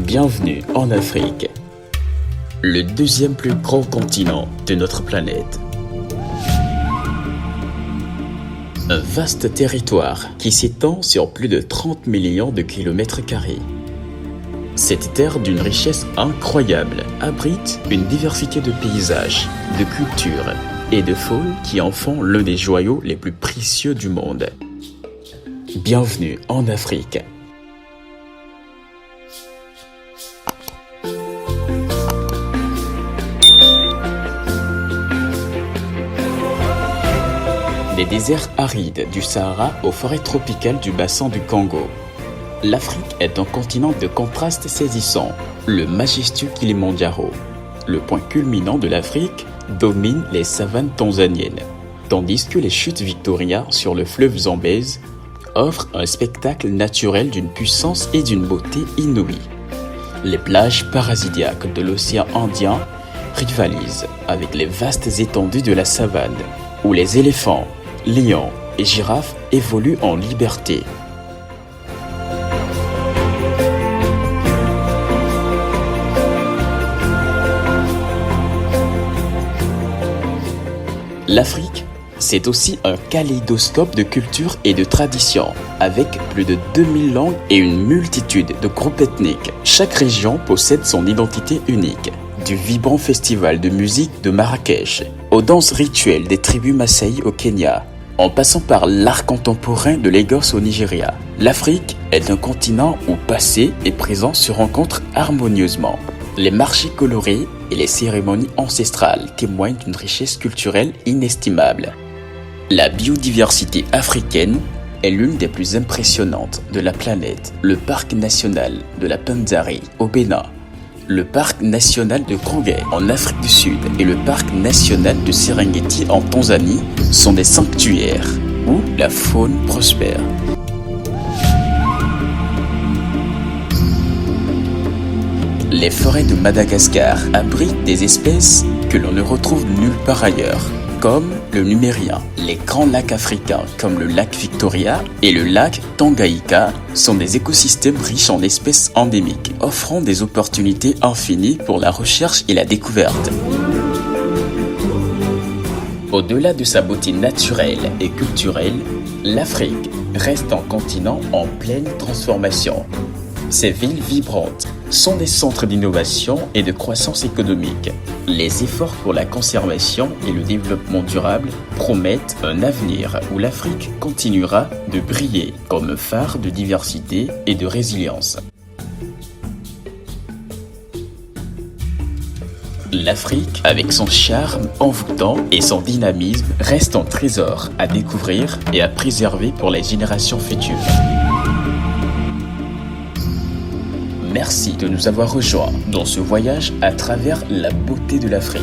Bienvenue en Afrique, le deuxième plus grand continent de notre planète. Un vaste territoire qui s'étend sur plus de 30 millions de kilomètres carrés. Cette terre d'une richesse incroyable abrite une diversité de paysages, de cultures et de faune qui en font l'un des joyaux les plus précieux du monde. Bienvenue en Afrique. Des déserts arides du Sahara aux forêts tropicales du bassin du Congo. L'Afrique est un continent de contrastes saisissants, le majestueux Kilimandjaro. Le point culminant de l'Afrique domine les savanes tanzaniennes, tandis que les chutes Victoria sur le fleuve Zambèze offrent un spectacle naturel d'une puissance et d'une beauté inouïes. Les plages paradisiaques de l'océan Indien rivalisent avec les vastes étendues de la savane, où les éléphants, lions et girafes évoluent en liberté. L'Afrique, c'est aussi un kaléidoscope de culture et de traditions, avec plus de 2000 langues et une multitude de groupes ethniques. Chaque région possède son identité unique. Du vibrant festival de musique de Marrakech, aux danses rituelles des tribus Maasai au Kenya, en passant par l'art contemporain de Lagos au Nigeria. L'Afrique est un continent où passé et présent se rencontrent harmonieusement. Les marchés colorés et les cérémonies ancestrales témoignent d'une richesse culturelle inestimable. La biodiversité africaine est l'une des plus impressionnantes de la planète. Le parc national de la Panzari au Bénin, le parc national de Kruger en Afrique du Sud et le parc national de Serengeti en Tanzanie sont des sanctuaires où la faune prospère. Les forêts de Madagascar abritent des espèces que l'on ne retrouve nulle part ailleurs, comme le numérien. Les grands lacs africains comme le lac Victoria et le lac Tanganyika sont des écosystèmes riches en espèces endémiques, offrant des opportunités infinies pour la recherche et la découverte. Au-delà de sa beauté naturelle et culturelle, l'Afrique reste un continent en pleine transformation. Ces villes vibrantes sont des centres d'innovation et de croissance économique. Les efforts pour la conservation et le développement durable promettent un avenir où l'Afrique continuera de briller comme phare de diversité et de résilience. L'Afrique, avec son charme envoûtant et son dynamisme, reste un trésor à découvrir et à préserver pour les générations futures. Merci de nous avoir rejoints dans ce voyage à travers la beauté de l'Afrique.